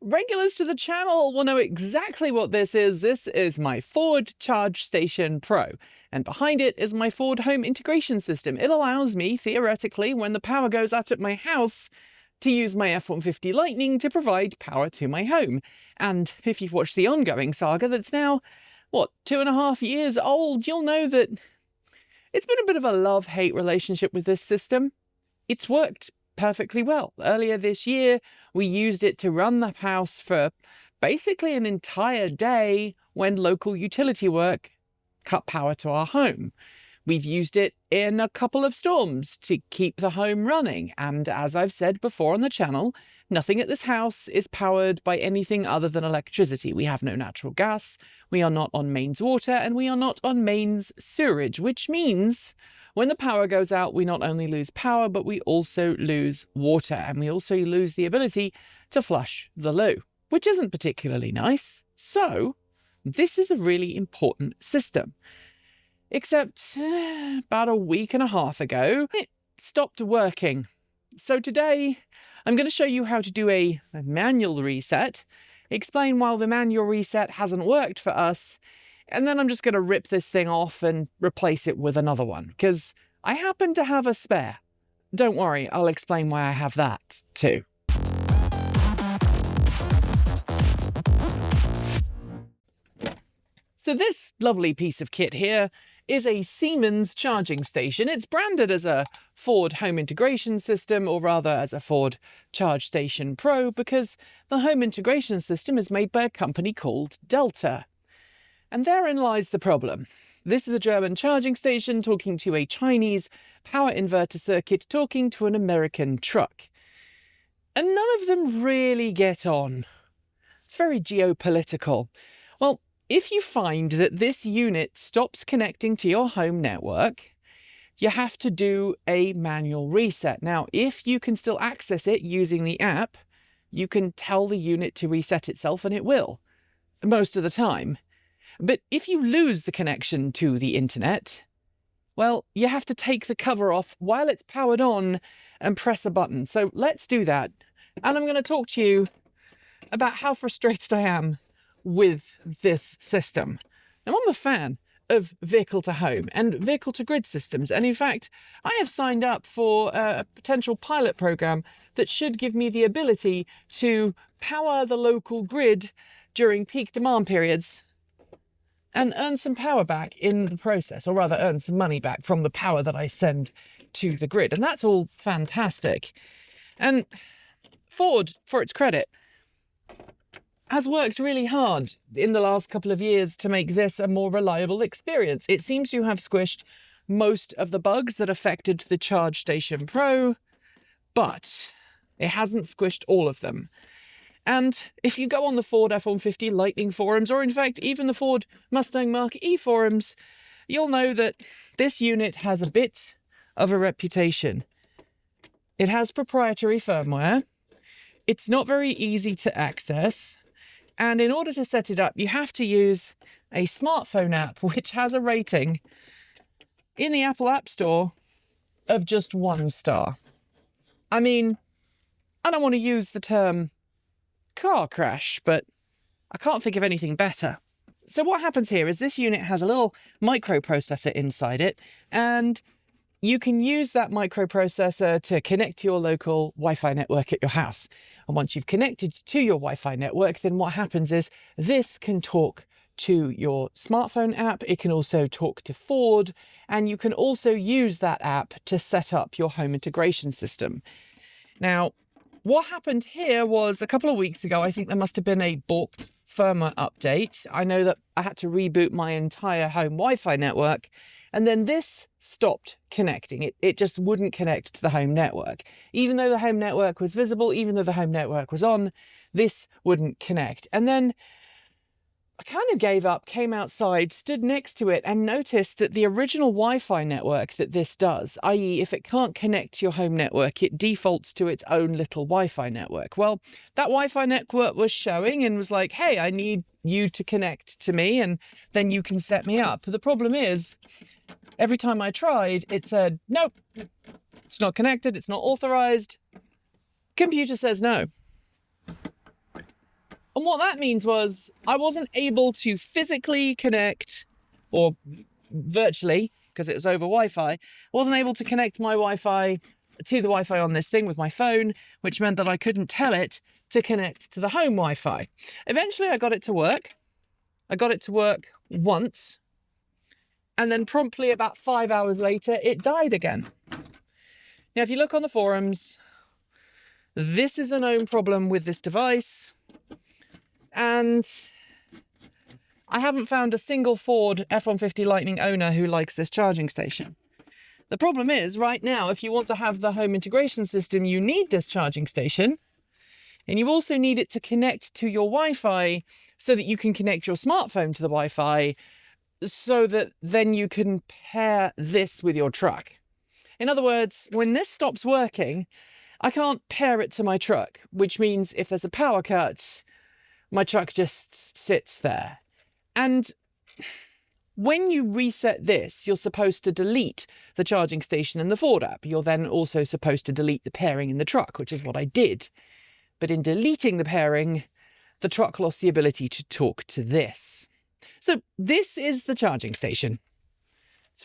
Regulars to the channel will know exactly what this is. This is my Ford Charge Station Pro, and behind it is my Ford Home Integration System. It allows me, theoretically, when the power goes out at my house, to use my F-150 Lightning to provide power to my home. And if you've watched the ongoing saga that's now, 2.5 years old, you'll know that it's been a bit of a love-hate relationship with this system. It's worked perfectly well. Earlier this year, we used it to run the house for basically an entire day when local utility work cut power to our home. We've used it in a couple of storms to keep the home running, and as I've said before on the channel, nothing at this house is powered by anything other than electricity. We have no natural gas, we are not on mains water, and we are not on mains sewerage, which means when the power goes out, we not only lose power, but we also lose water, and we also lose the ability to flush the loo, which isn't particularly nice. So this is a really important system. Except about a week and a half ago, it stopped working. So today, I'm going to show you how to do a manual reset, explain why the manual reset hasn't worked for us, and then I'm just going to rip this thing off and replace it with another one, because I happen to have a spare. Don't worry, I'll explain why I have that too. So this lovely piece of kit here is a Siemens charging station. It's branded as a Ford Home Integration System, or rather as a Ford Charge Station Pro, because the home integration system is made by a company called Delta. And therein lies the problem. This is a German charging station talking to a Chinese power inverter circuit talking to an American truck. And none of them really get on. It's very geopolitical. Well, if you find that this unit stops connecting to your home network, you have to do a manual reset. Now, if you can still access it using the app, you can tell the unit to reset itself and it will, most of the time. But if you lose the connection to the internet, well, you have to take the cover off while it's powered on and press a button. So let's do that. And I'm going to talk to you about how frustrated I am with this system. Now, I'm a fan of vehicle-to-home and vehicle-to-grid systems, and in fact, I have signed up for a potential pilot program that should give me the ability to power the local grid during peak demand periods and earn some power back in the process, or rather earn some money back from the power that I send to the grid. And that's all fantastic. And Ford, for its credit, has worked really hard in the last couple of years to make this a more reliable experience. It seems to have squished most of the bugs that affected the Charge Station Pro, but it hasn't squished all of them. And if you go on the Ford F-150 Lightning forums, or in fact even the Ford Mustang Mach-E forums, you'll know that this unit has a bit of a reputation. It has proprietary firmware, it's not very easy to access, and in order to set it up, you have to use a smartphone app which has a rating in the Apple App Store of just 1 star. I mean, I don't want to use the term car crash, but I can't think of anything better. So what happens here is this unit has a little microprocessor inside it, and you can use that microprocessor to connect to your local Wi-Fi network at your house. And once you've connected to your Wi-Fi network, then what happens is this can talk to your smartphone app. It can also talk to Ford, and you can also use that app to set up your home integration system. Now, what happened here was a couple of weeks ago, I think there must have been a balked firmware update. I know that I had to reboot my entire home Wi-Fi network, and then this stopped connecting. It just wouldn't connect to the home network. Even though the home network was visible, even though the home network was on, this wouldn't connect. And then I kind of gave up, came outside, stood next to it, and noticed that the original Wi-Fi network that this does, i.e. if it can't connect to your home network, it defaults to its own little Wi-Fi network. Well, that Wi-Fi network was showing and was like, hey, I need you to connect to me and then you can set me up. The problem is, every time I tried, it said, nope, it's not connected, it's not authorized. Computer says no. And what that means was I wasn't able to physically connect, or virtually, because it was over Wi-Fi, I wasn't able to connect my Wi-Fi to the Wi-Fi on this thing with my phone, which meant that I couldn't tell it to connect to the home Wi-Fi. Eventually I got it to work. I got it to work once, and then promptly about 5 hours later, it died again. Now, if you look on the forums, this is a known problem with this device, and I haven't found a single Ford F-150 Lightning owner who likes this charging station. The problem is, right now, if you want to have the home integration system, you need this charging station, and you also need it to connect to your Wi-Fi so that you can connect your smartphone to the Wi-Fi, so that then you can pair this with your truck. In other words, when this stops working, I can't pair it to my truck, which means if there's a power cut, my truck just sits there. And when you reset this, you're supposed to delete the charging station in the Ford app. You're then also supposed to delete the pairing in the truck, which is what I did. But in deleting the pairing, the truck lost the ability to talk to this. So this is the charging station. It's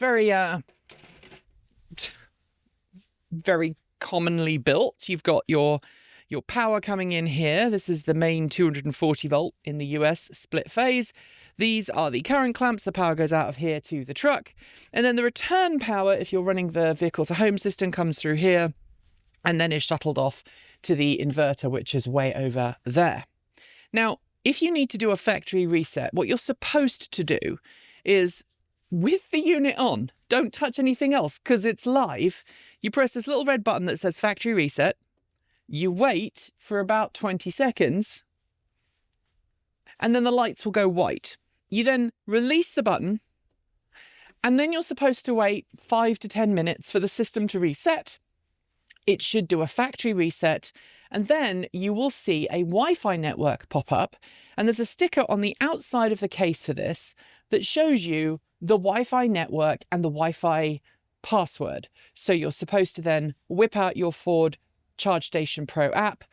very commonly built. You've got your power coming in here. This is the main 240 volt in the US split phase. These are the current clamps. The power goes out of here to the truck. And then the return power, if you're running the vehicle to home system, comes through here and then is shuttled off to the inverter, which is way over there. Now, if you need to do a factory reset, what you're supposed to do is, with the unit on, don't touch anything else because it's live. You press this little red button that says factory reset. You wait for about 20 seconds, and then the lights will go white. You then release the button, and then you're supposed to wait 5 to 10 minutes for the system to reset. It should do a factory reset, and then you will see a Wi-Fi network pop up, and there's a sticker on the outside of the case for this that shows you the Wi-Fi network and the Wi-Fi password. So you're supposed to then whip out your Ford Charge Station Pro app,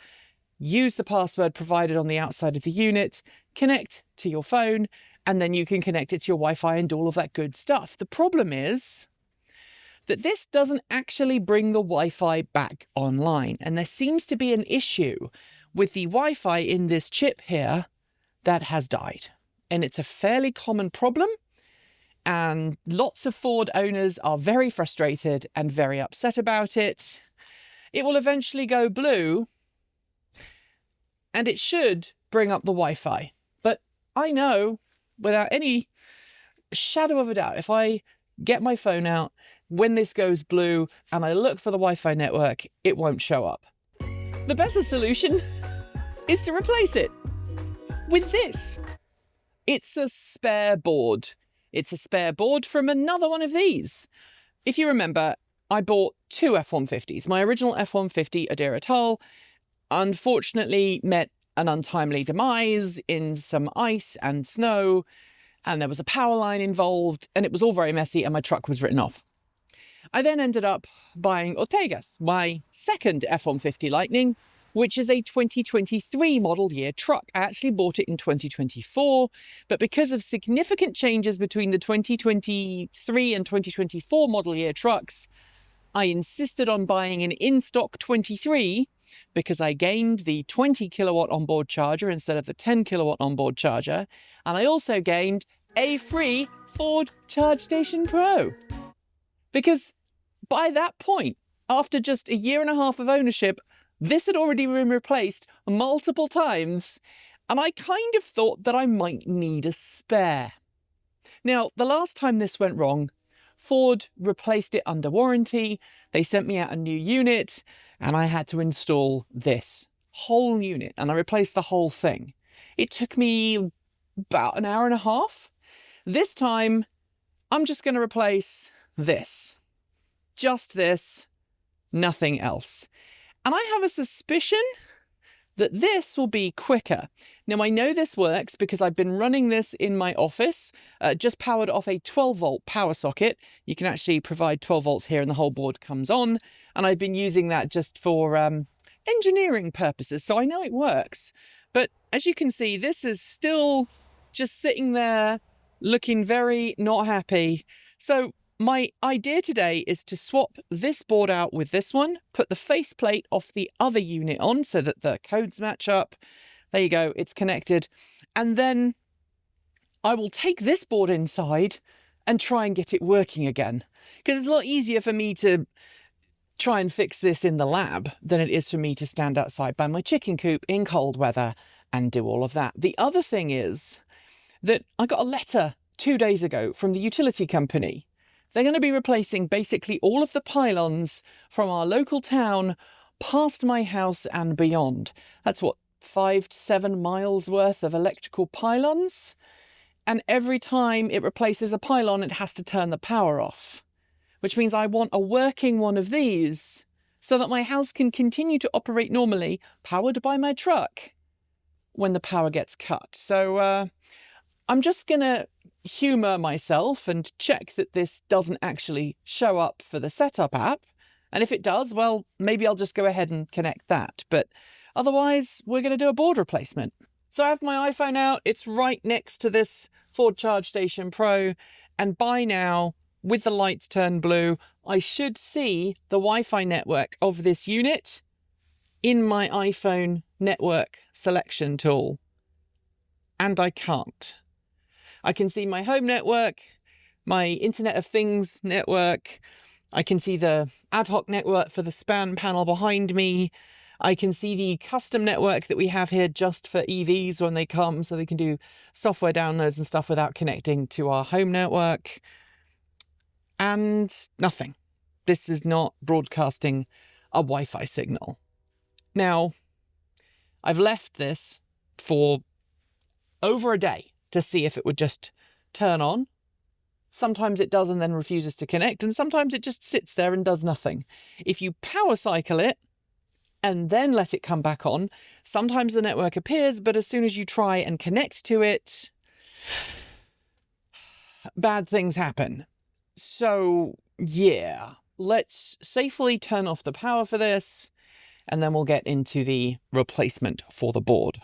use the password provided on the outside of the unit, connect to your phone, and then you can connect it to your Wi-Fi and do all of that good stuff. The problem is that this doesn't actually bring the Wi-Fi back online, and there seems to be an issue with the Wi-Fi in this chip here that has died. And it's a fairly common problem, and lots of Ford owners are very frustrated and very upset about it. It will eventually go blue, and it should bring up the Wi-Fi. But I know, without any shadow of a doubt, if I get my phone out, when this goes blue, and I look for the Wi-Fi network, it won't show up. The better solution is to replace it with this. It's a spare board. It's a spare board from another one of these. If you remember, I bought 2 F-150s. My original F-150 Adira Tal unfortunately met an untimely demise in some ice and snow, and there was a power line involved, and it was all very messy, and my truck was written off. I then ended up buying Ortega's, my second F-150 Lightning, which is a 2023 model year truck. I actually bought it in 2024, but because of significant changes between the 2023 and 2024 model year trucks, I insisted on buying an in-stock 23 because I gained the 20 kilowatt onboard charger instead of the 10 kilowatt onboard charger. And I also gained a free Ford Charge Station Pro. Because by that point, after just a year and a half of ownership, this had already been replaced multiple times, and I kind of thought that I might need a spare. Now, the last time this went wrong, Ford replaced it under warranty. They sent me out a new unit, and I had to install this whole unit, and I replaced the whole thing. It took me about an hour and a half. This time, I'm just going to replace this. Just this, nothing else. And I have a suspicion that this will be quicker. Now, I know this works because I've been running this in my office, just powered off a 12-volt power socket. You can actually provide 12 volts here and the whole board comes on. And I've been using that just for engineering purposes, so I know it works. But as you can see, this is still just sitting there looking very not happy. So my idea today is to swap this board out with this one, put the faceplate off the other unit on so that the codes match up. There you go, it's connected. And then I will take this board inside and try and get it working again. Because it's a lot easier for me to try and fix this in the lab than it is for me to stand outside by my chicken coop in cold weather and do all of that. The other thing is that I got a letter 2 days ago from the utility company. They're going to be replacing basically all of the pylons from our local town past my house and beyond. That's what, 5 to 7 miles worth of electrical pylons? And every time it replaces a pylon, it has to turn the power off, which means I want a working one of these so that my house can continue to operate normally, powered by my truck, when the power gets cut. So I'm just going to humour myself and check that this doesn't actually show up for the setup app. And if it does, well, maybe I'll just go ahead and connect that. But otherwise, we're going to do a board replacement. So I have my iPhone out. It's right next to this Ford Charge Station Pro. And by now, with the lights turned blue, I should see the Wi-Fi network of this unit in my iPhone network selection tool. And I can't. I can see my home network, my Internet of Things network. I can see the ad hoc network for the span panel behind me. I can see the custom network that we have here just for EVs when they come, so they can do software downloads and stuff without connecting to our home network. And nothing. This is not broadcasting a Wi-Fi signal. Now, I've left this for over a day to see if it would just turn on. Sometimes it does and then refuses to connect, and sometimes it just sits there and does nothing. If you power cycle it and then let it come back on, sometimes the network appears, but as soon as you try and connect to it, bad things happen. So, yeah, let's safely turn off the power for this, and then we'll get into the replacement for the board.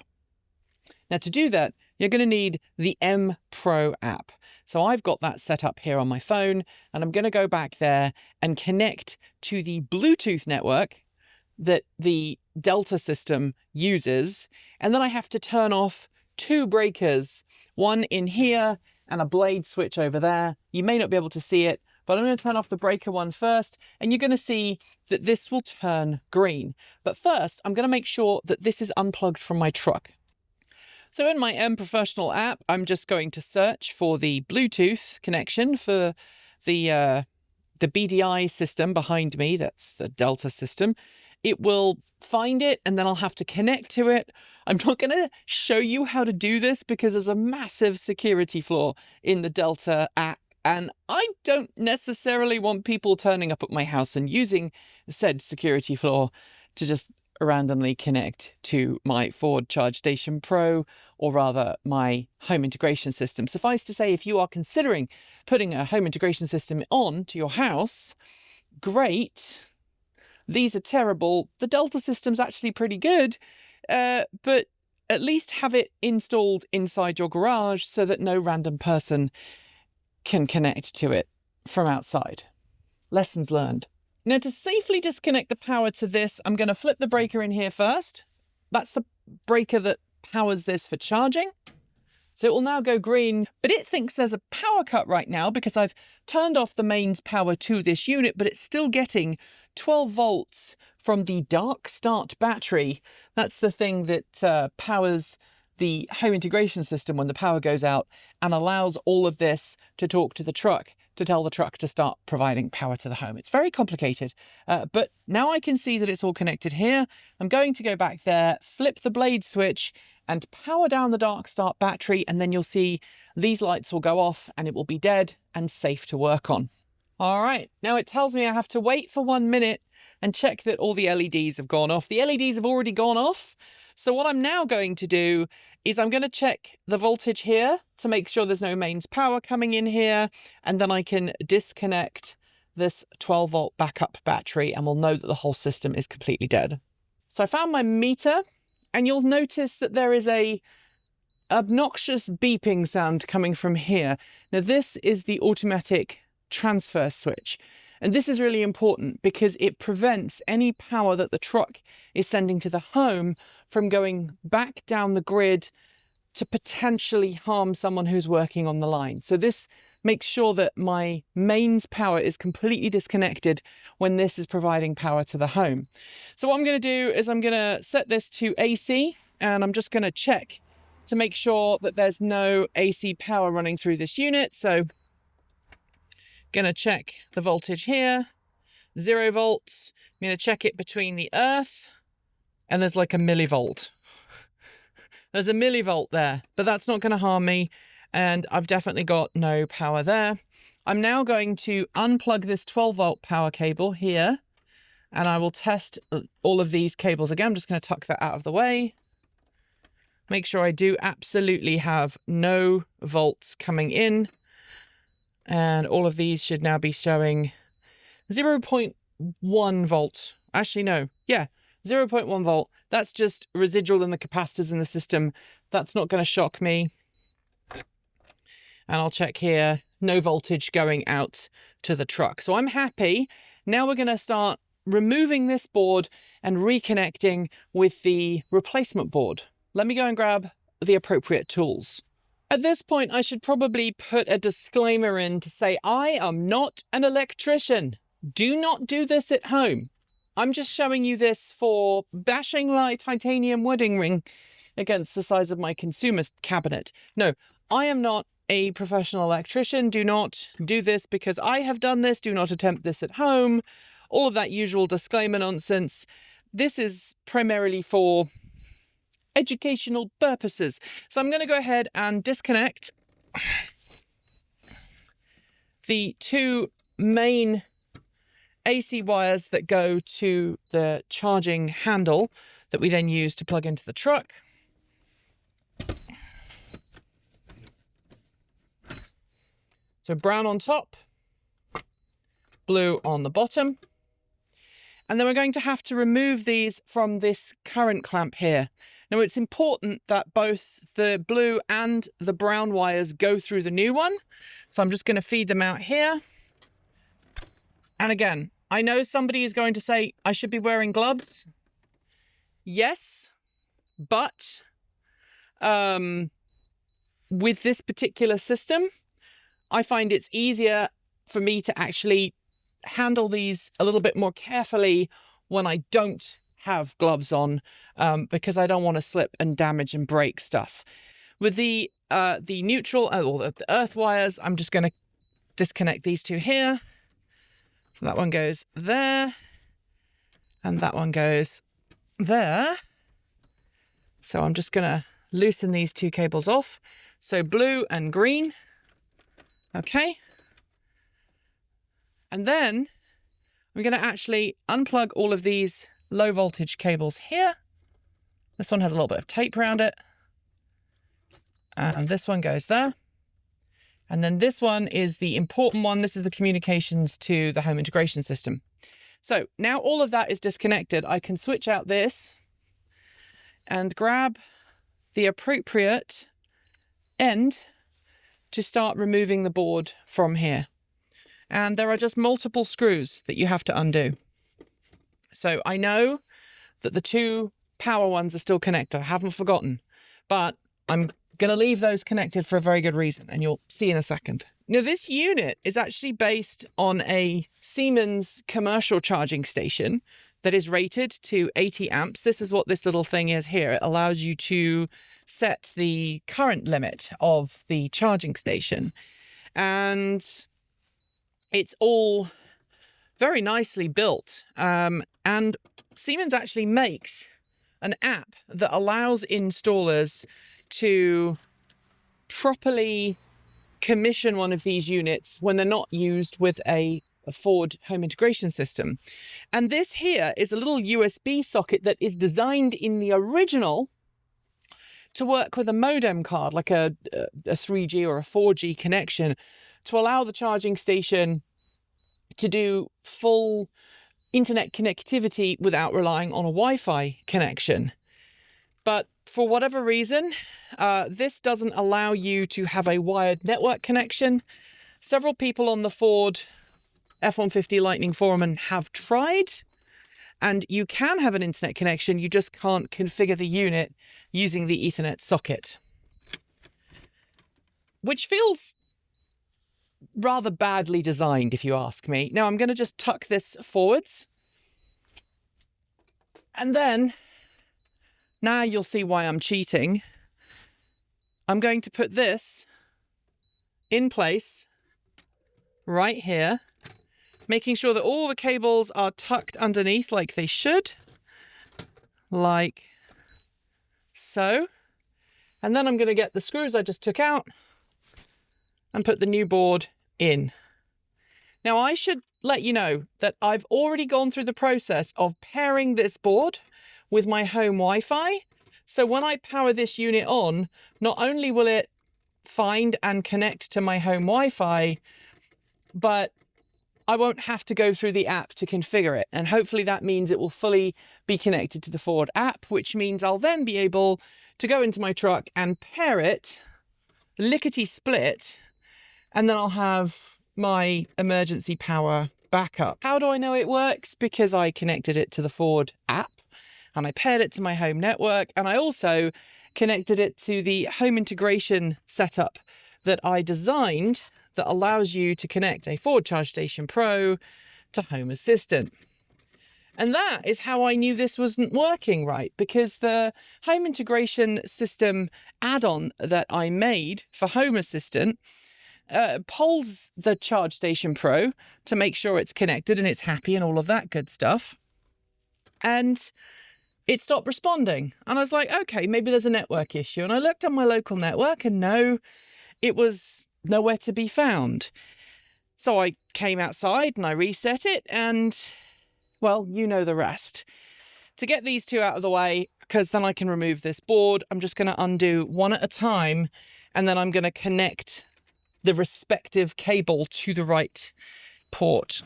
Now, to do that, you're going to need the M Pro app. So I've got that set up here on my phone, and I'm going to go back there and connect to the Bluetooth network that the Delta system uses. And then I have to turn off 2 breakers, one in here and a blade switch over there. You may not be able to see it, but I'm going to turn off the breaker one first, and you're going to see that this will turn green. But first, I'm going to make sure that this is unplugged from my truck. So in my M Professional app, I'm just going to search for the Bluetooth connection for the BDI system behind me. That's the Delta system. It will find it, and then I'll have to connect to it. I'm not going to show you how to do this because there's a massive security flaw in the Delta app, and I don't necessarily want people turning up at my house and using said security flaw to just randomly connect to my Ford Charge Station Pro, or rather my home integration system. Suffice to say, if you are considering putting a home integration system on to your house, great. These are terrible. The Delta system's actually pretty good, but at least have it installed inside your garage so that no random person can connect to it from outside. Lessons learned. Now, to safely disconnect the power to this, I'm going to flip the breaker in here first. That's the breaker that powers this for charging. So it will now go green, but it thinks there's a power cut right now because I've turned off the mains power to this unit, but it's still getting 12 volts from the dark start battery. That's the thing that powers the home integration system when the power goes out and allows all of this to talk to the truck to tell the truck to start providing power to the home. It's very complicated, but now I can see that it's all connected here. I'm going to go back there, flip the blade switch and power down the dark start battery, and then you'll see these lights will go off and it will be dead and safe to work on. All right, now it tells me I have to wait for 1 minute and check that all the LEDs have gone off. The LEDs have already gone off. So what I'm now going to do is I'm going to check the voltage here to make sure there's no mains power coming in here. And then I can disconnect this 12 volt backup battery and we'll know that the whole system is completely dead. So I found my meter, and you'll notice that there is a obnoxious beeping sound coming from here. Now this is the automatic transfer switch. And this is really important because it prevents any power that the truck is sending to the home from going back down the grid to potentially harm someone who's working on the line. So this makes sure that my mains power is completely disconnected when this is providing power to the home. So what I'm going to do is I'm going to set this to AC, and I'm just going to check to make sure that there's no AC power running through this unit. So going to check the voltage here, 0 volts. I'm going to check it between the earth, and there's like a millivolt. There's a millivolt there, but that's not going to harm me, and I've definitely got no power there. I'm now going to unplug this 12-volt power cable here, and I will test all of these cables again. I'm just going to tuck that out of the way. Make sure I do absolutely have no volts coming in. And all of these should now be showing 0.1 volt. Actually, no. Yeah, 0.1 volt. That's just residual in the capacitors in the system. That's not going to shock me. And I'll check here. No voltage going out to the truck. So I'm happy. Now we're going to start removing this board and reconnecting with the replacement board. Let me go and grab the appropriate tools. At this point, I should probably put a disclaimer in to say I am not an electrician. Do not do this at home. I'm just showing you this for bashing my titanium wedding ring against the size of my consumer cabinet. No, I am not a professional electrician. Do not do this because I have done this. Do not attempt this at home. All of that usual disclaimer nonsense. This is primarily for educational purposes. So I'm going to go ahead and disconnect the two main AC wires that go to the charging handle that we then use to plug into the truck. So brown on top, blue on the bottom. And then we're going to have to remove these from this current clamp here. Now, it's important that both the blue and the brown wires go through the new one. So I'm just going to feed them out here. And again, I know somebody is going to say I should be wearing gloves. Yes, but with this particular system, I find it's easier for me to actually handle these a little bit more carefully when I don't have gloves on, because I don't want to slip and damage and break stuff. With the neutral or the earth wires, I'm just going to disconnect these two here. So that one goes there, and that one goes there. So I'm just going to loosen these two cables off. So blue and green. Okay. And then I'm going to actually unplug all of these low voltage cables here. This one has a little bit of tape around it. And this one goes there. And then this one is the important one. This is the communications to the home integration system. So now all of that is disconnected. I can switch out this and grab the appropriate end to start removing the board from here. And there are just multiple screws that you have to undo. So I know that the two power ones are still connected. I haven't forgotten, but I'm going to leave those connected for a very good reason, and you'll see in a second. Now, this unit is actually based on a Siemens commercial charging station that is rated to 80 amps. This is what this little thing is here. It allows you to set the current limit of the charging station. And it's all very nicely built. And Siemens actually makes an app that allows installers to properly commission one of these units when they're not used with a Ford home integration system. And this here is a little USB socket that is designed in the original to work with a modem card, like a 3G or a 4G connection, to allow the charging station to do full internet connectivity without relying on a Wi-Fi connection. But for whatever reason, this doesn't allow you to have a wired network connection. Several people on the Ford F-150 Lightning Foreman have tried, and you can have an internet connection, you just can't configure the unit using the Ethernet socket. Which feels rather badly designed, if you ask me. Now I'm going to just tuck this forwards. And then, now you'll see why I'm cheating. I'm going to put this in place right here, making sure that all the cables are tucked underneath like they should, like so. And then I'm going to get the screws I just took out and put the new board in. Now I should let you know that I've already gone through the process of pairing this board with my home Wi-Fi. So when I power this unit on, not only will it find and connect to my home Wi-Fi, but I won't have to go through the app to configure it. And hopefully that means it will fully be connected to the Ford app, which means I'll then be able to go into my truck and pair it, lickety-split, and then I'll have my emergency power backup. How do I know it works? Because I connected it to the Ford app, and I paired it to my home network, and I also connected it to the home integration setup that I designed that allows you to connect a Ford Charge Station Pro to Home Assistant. And that is how I knew this wasn't working right, because the home integration system add-on that I made for Home Assistant polls the Charge Station Pro to make sure it's connected and it's happy and all of that good stuff. And it stopped responding. And I was like, okay, maybe there's a network issue. And I looked on my local network and no, it was nowhere to be found. So I came outside and I reset it and, well, you know the rest. To get these two out of the way, because then I can remove this board, I'm just going to undo one at a time, and then I'm going to connect the respective cable to the right port.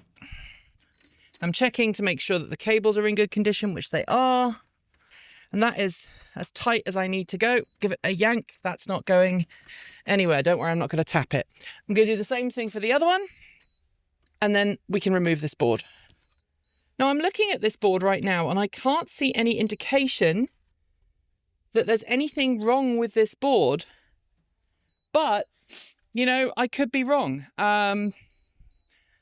I'm checking to make sure that the cables are in good condition, which they are. And that is as tight as I need to go. Give it a yank. That's not going anywhere. Don't worry, I'm not going to tap it. I'm going to do the same thing for the other one. And then we can remove this board. Now I'm looking at this board right now and I can't see any indication that there's anything wrong with this board. But, you know, I could be wrong. I'm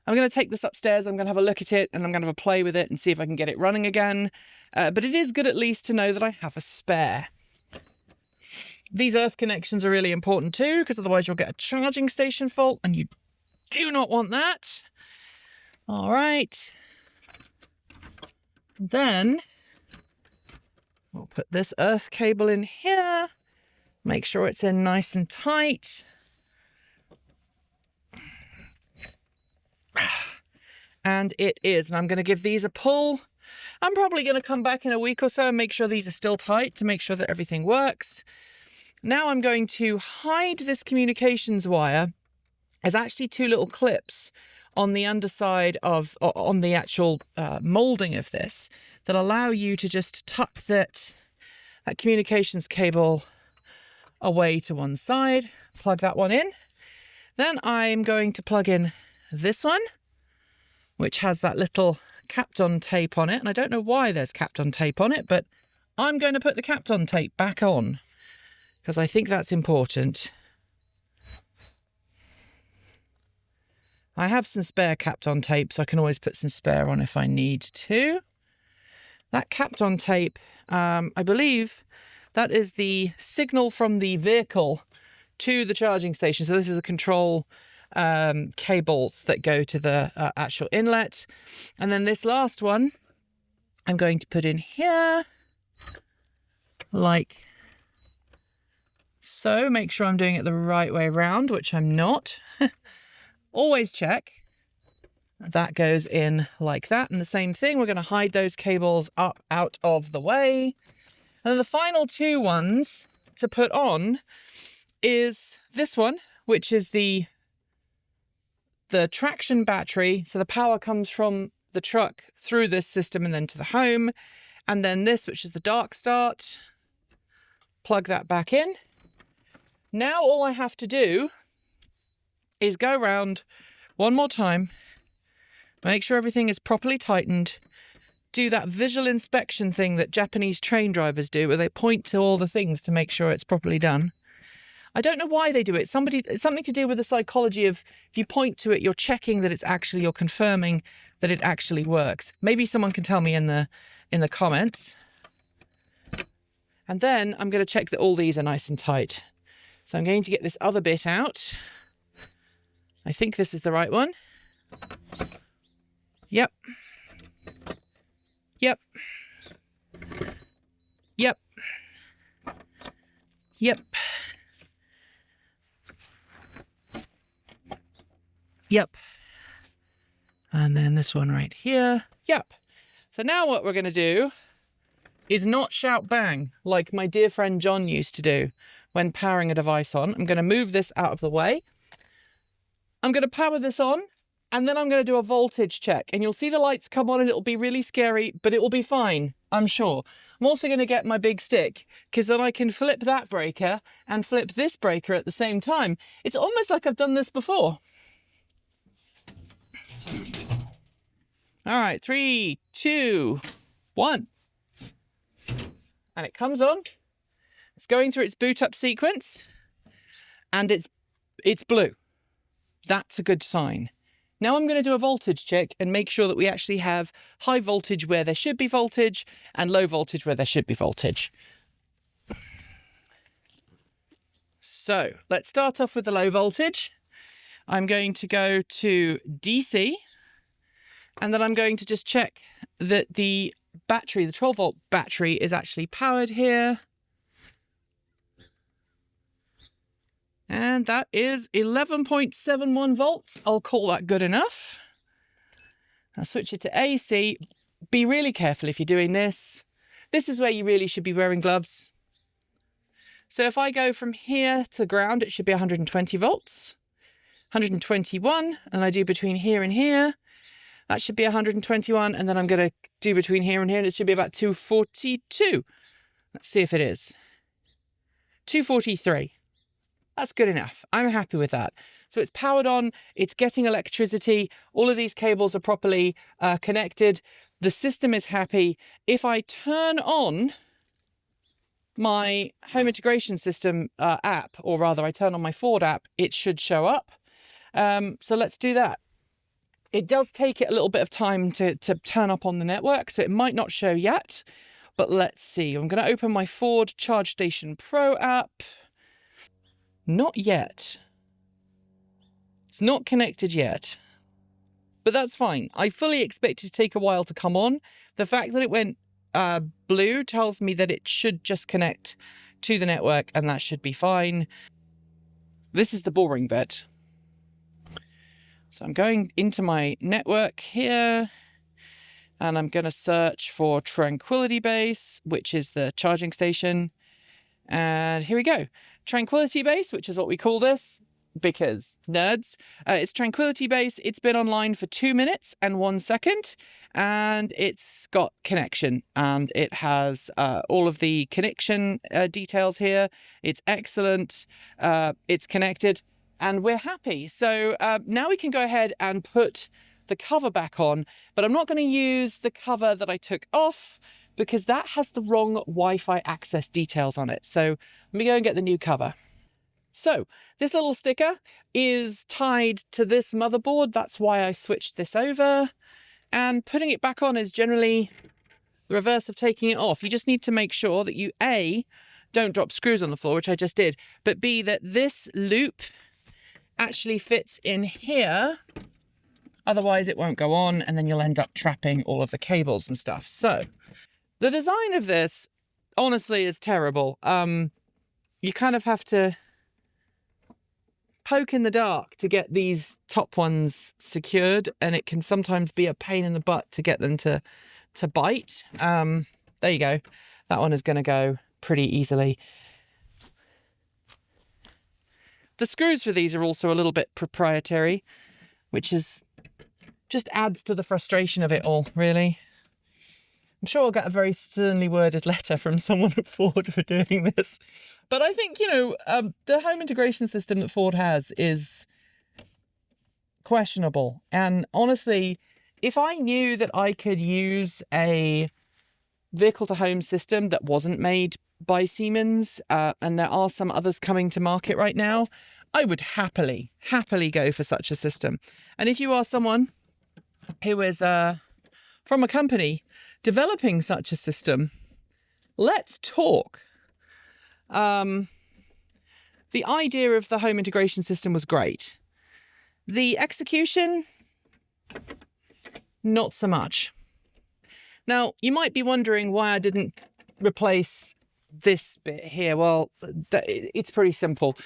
going to take this upstairs. I'm going to have a look at it and I'm going to have a play with it and see if I can get it running again. But it is good at least to know that I have a spare. These earth connections are really important too, because otherwise you'll get a charging station fault and you do not want that. All right. Then we'll put this earth cable in here. Make sure it's in nice and tight. And it is. And I'm going to give these a pull. I'm probably going to come back in a week or so and make sure these are still tight to make sure that everything works. Now I'm going to hide this communications wire. There's actually two little clips on the underside of, on the actual molding of this that allow you to just tuck that communications cable away to one side. Plug that one in. Then I'm going to plug in this one, which has that little Kapton tape on it. And I don't know why there's Kapton tape on it, but I'm going to put the Kapton tape back on because I think that's important. I have some spare Kapton tape, so I can always put some spare on if I need to. That Kapton tape, I believe that is the signal from the vehicle to the charging station. So this is the control cables that go to the actual inlet. And then this last one, I'm going to put in here, like so. Make sure I'm doing it the right way around, which I'm not. Always check. That goes in like that. And the same thing, we're going to hide those cables up out of the way. And then the final two ones to put on is this one, which is the traction battery. So the power comes from the truck through this system and then to the home. And then this, which is the dark start, plug that back in. Now all I have to do is go around one more time, make sure everything is properly tightened, do that visual inspection thing that Japanese train drivers do, where they point to all the things to make sure it's properly done. I don't know why they do it. It's something to do with the psychology of if you point to it, you're checking that you're confirming that it actually works. Maybe someone can tell me in the comments. And then I'm going to check that all these are nice and tight. So I'm going to get this other bit out. I think this is the right one. Yep. Yep. Yep. Yep. Yep. And then this one right here. Yep. So now what we're going to do is not shout bang like my dear friend John used to do when powering a device on. I'm going to move this out of the way. I'm going to power this on, and then I'm going to do a voltage check. And you'll see the lights come on and it'll be really scary, but it will be fine, I'm sure. I'm also going to get my big stick, because then I can flip that breaker and flip this breaker at the same time. It's almost like I've done this before. All right, 3, 2, 1. And it comes on. It's going through its boot up sequence, and it's blue. That's a good sign. Now I'm going to do a voltage check and make sure that we actually have high voltage where there should be voltage and low voltage where there should be voltage. So let's start off with the low voltage. I'm going to go to DC, and then I'm going to just check that the battery, the 12 volt battery, is actually powered here. And that is 11.71 volts. I'll call that good enough. I'll switch it to AC. Be really careful if you're doing this. This is where you really should be wearing gloves. So if I go from here to ground, it should be 120 volts. 121, and I do between here and here. That should be 121, and then I'm going to do between here and here, and it should be about 242. Let's see if it is. 243. That's good enough. I'm happy with that. So it's powered on, it's getting electricity, all of these cables are properly connected, the system is happy. If I turn on my home integration system app, or rather I turn on my Ford app, it should show up. So let's do that. It does take it a little bit of time to turn up on the network, so it might not show yet, but let's see. I'm going to open my Ford Charge Station Pro app. Not yet. It's not connected yet, but that's fine. I fully expect it to take a while to come on. The fact that it went blue tells me that it should just connect to the network, and that should be fine. This is the boring bit. So I'm going into my network here, and I'm going to search for Tranquility Base, which is the charging station. And here we go. Tranquility Base, which is what we call this, because nerds. It's Tranquility Base. It's been online for 2 minutes and 1 second, and it's got connection, and it has all of the connection details here. It's excellent. It's connected, and we're happy. So now we can go ahead and put the cover back on, but I'm not going to use the cover that I took off, because that has the wrong Wi-Fi access details on it. So let me go and get the new cover. So this little sticker is tied to this motherboard. That's why I switched this over. And putting it back on is generally the reverse of taking it off. You just need to make sure that you, A, don't drop screws on the floor, which I just did, but B, that this loop actually fits in here. Otherwise it won't go on, and then you'll end up trapping all of the cables and stuff. So the design of this, honestly, is terrible. You kind of have to poke in the dark to get these top ones secured, and it can sometimes be a pain in the butt to get them to bite. There you go. That one is going to go pretty easily. The screws for these are also a little bit proprietary, which is just adds to the frustration of it all, really. I'm sure I'll get a very sternly worded letter from someone at Ford for doing this. But I think, the home integration system that Ford has is questionable. And honestly, if I knew that I could use a vehicle-to-home system that wasn't made by Siemens, and there are some others coming to market right now, I would happily go for such a system. And if you are someone who is from a company developing such a system, let's talk. The idea of the home integration system was great. The execution, not so much. Now, you might be wondering why I didn't replace this bit here. Well, it's pretty simple.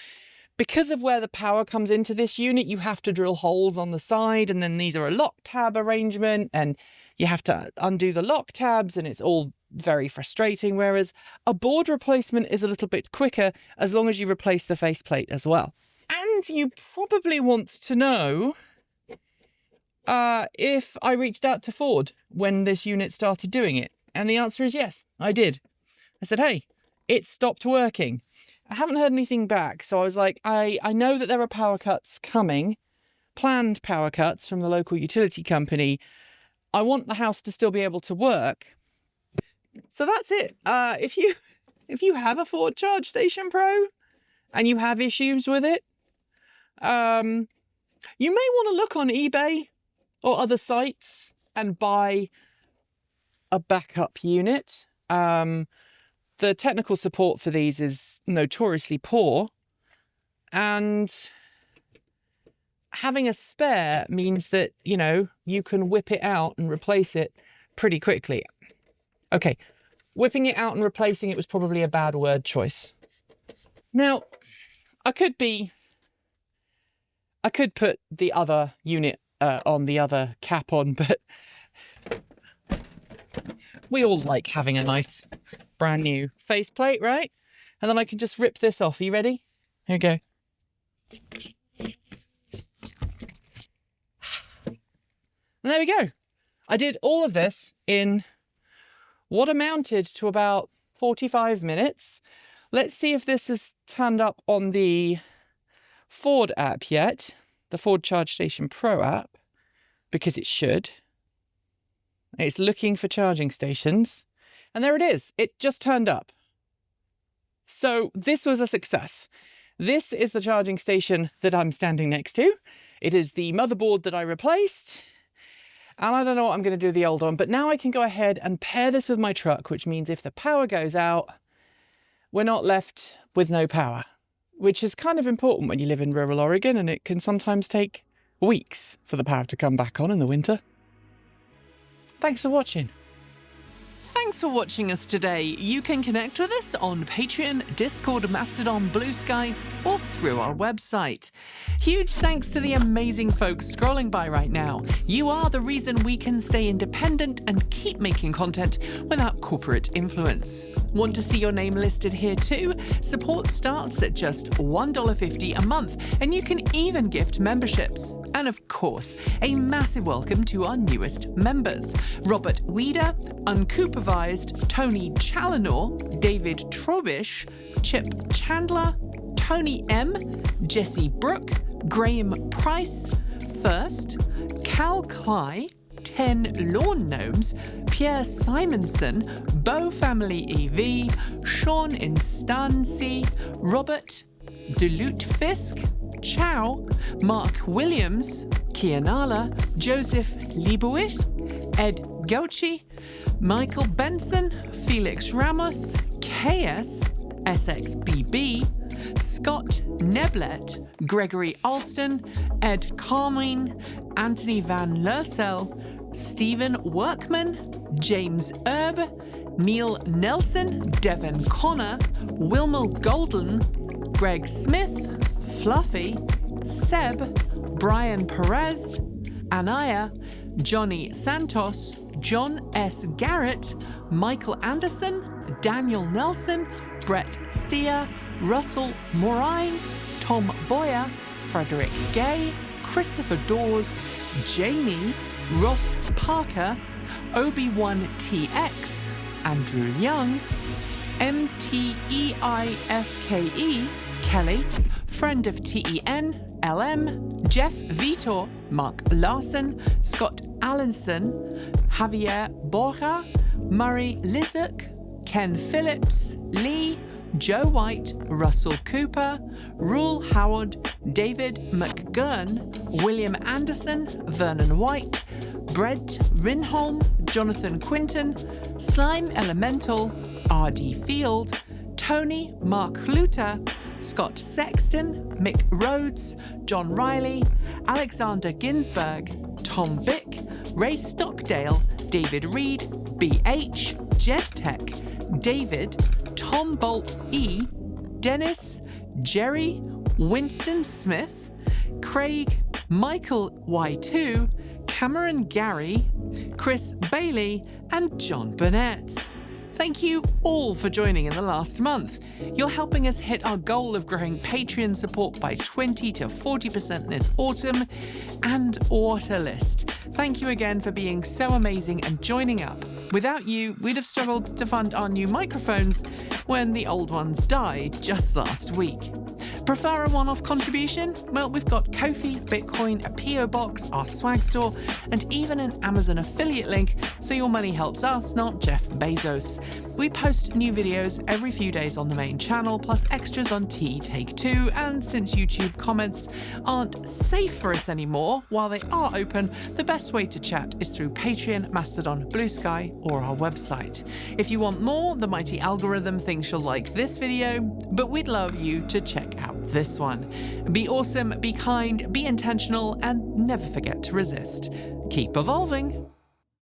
Because of where the power comes into this unit, you have to drill holes on the side, and then these are a lock tab arrangement, and you have to undo the lock tabs, and it's all very frustrating, whereas a board replacement is a little bit quicker as long as you replace the faceplate as well. And you probably want to know if I reached out to Ford when this unit started doing it. And the answer is yes, I did. I said, hey, it stopped working. I haven't heard anything back, so I was like, I know that there are power cuts coming, planned power cuts from the local utility company. I want the house to still be able to work. So that's it. If you have a Ford Charge Station Pro and you have issues with it, you may want to look on eBay or other sites and buy a backup unit. The technical support for these is notoriously poor, and having a spare means that, you can whip it out and replace it pretty quickly. Okay, whipping it out and replacing it was probably a bad word choice. Now, I could put the other unit on, the other cap on, but we all like having a nice brand new faceplate, right? And then I can just rip this off. Are you ready? Here we go. And there we go. I did all of this in what amounted to about 45 minutes. Let's see if this has turned up on the Ford app yet, the Ford Charge Station Pro app, because it should. It's looking for charging stations. And there it is. It just turned up. So this was a success. This is the charging station that I'm standing next to. It is the motherboard that I replaced. And I don't know what I'm going to do with the old one, but now I can go ahead and pair this with my truck, which means if the power goes out, we're not left with no power, which is kind of important when you live in rural Oregon, and it can sometimes take weeks for the power to come back on in the winter. Thanks for watching. Thanks for watching us today. You can connect with us on Patreon, Discord, Mastodon, Blue Sky, or through our website. Huge thanks to the amazing folks scrolling by right now. You are the reason we can stay independent and keep making content without corporate influence. Want to see your name listed here too? Support starts at just $1.50 a month, and you can even gift memberships. And of course, a massive welcome to our newest members: Robert Weeder, Uncooperavised, Tony Challenor, David Trobish, Chip Chandler, Tony M, Jesse Brook, Graham Price, First, Cal Cly, 10 Lawn Gnomes, Pierre Simonson, Bow Family EV, Sean Instancy, Robert, Delut Fisk, Chow, Mark Williams, Kianala, Joseph Liebowitz, Ed Gauchi, Michael Benson, Felix Ramos, KS, SXBB, Scott Neblet, Gregory Alston, Ed Carmine, Anthony Van Lersel, Stephen Workman, James Erb, Neil Nelson, Devon Connor, Wilmer Golden, Greg Smith, Fluffy, Seb, Brian Perez, Anaya, Johnny Santos, John S. Garrett, Michael Anderson, Daniel Nelson, Brett Steer, Russell Morine, Tom Boyer, Frederick Gay, Christopher Dawes, Jamie, Ross Parker, Obi1TX, Andrew Young, MTEIFKE, Kelly, Friend of TEN, LM, Jeff Vitor, Mark Larson, Scott Allenson, Javier Borja, Murray Lizuk, Ken Phillips, Lee, Joe White, Russell Cooper, Rule Howard, David McGurn, William Anderson, Vernon White, Brett Rinholm, Jonathan Quinton, Slime Elemental, R.D. Field, Tony Mark Luter, Scott Sexton, Mick Rhodes, John Riley, Alexander Ginsberg, Tom Vick, Ray Stockdale, David Reed, BH, JedTech, David, Tom Bolt E, Dennis, Jerry, Winston Smith, Craig, Michael Y2, Cameron Gary, Chris Bailey, and John Burnett. Thank you all for joining in the last month. You're helping us hit our goal of growing Patreon support by 20 to 40% this autumn, and what a list. Thank you again for being so amazing and joining up. Without you, we'd have struggled to fund our new microphones when the old ones died just last week. Prefer a one-off contribution? Well, we've got Ko-fi, Bitcoin, a PO box, our swag store, and even an Amazon affiliate link, so your money helps us, not Jeff Bezos. We post new videos every few days on the main channel, plus extras on Take Two, and since YouTube comments aren't safe for us anymore, while they are open, the best way to chat is through Patreon, Mastodon, Blue Sky, or our website. If you want more, the mighty algorithm thinks you'll like this video, but we'd love you to check out this one. Be awesome, be kind, be intentional, and never forget to resist. Keep evolving.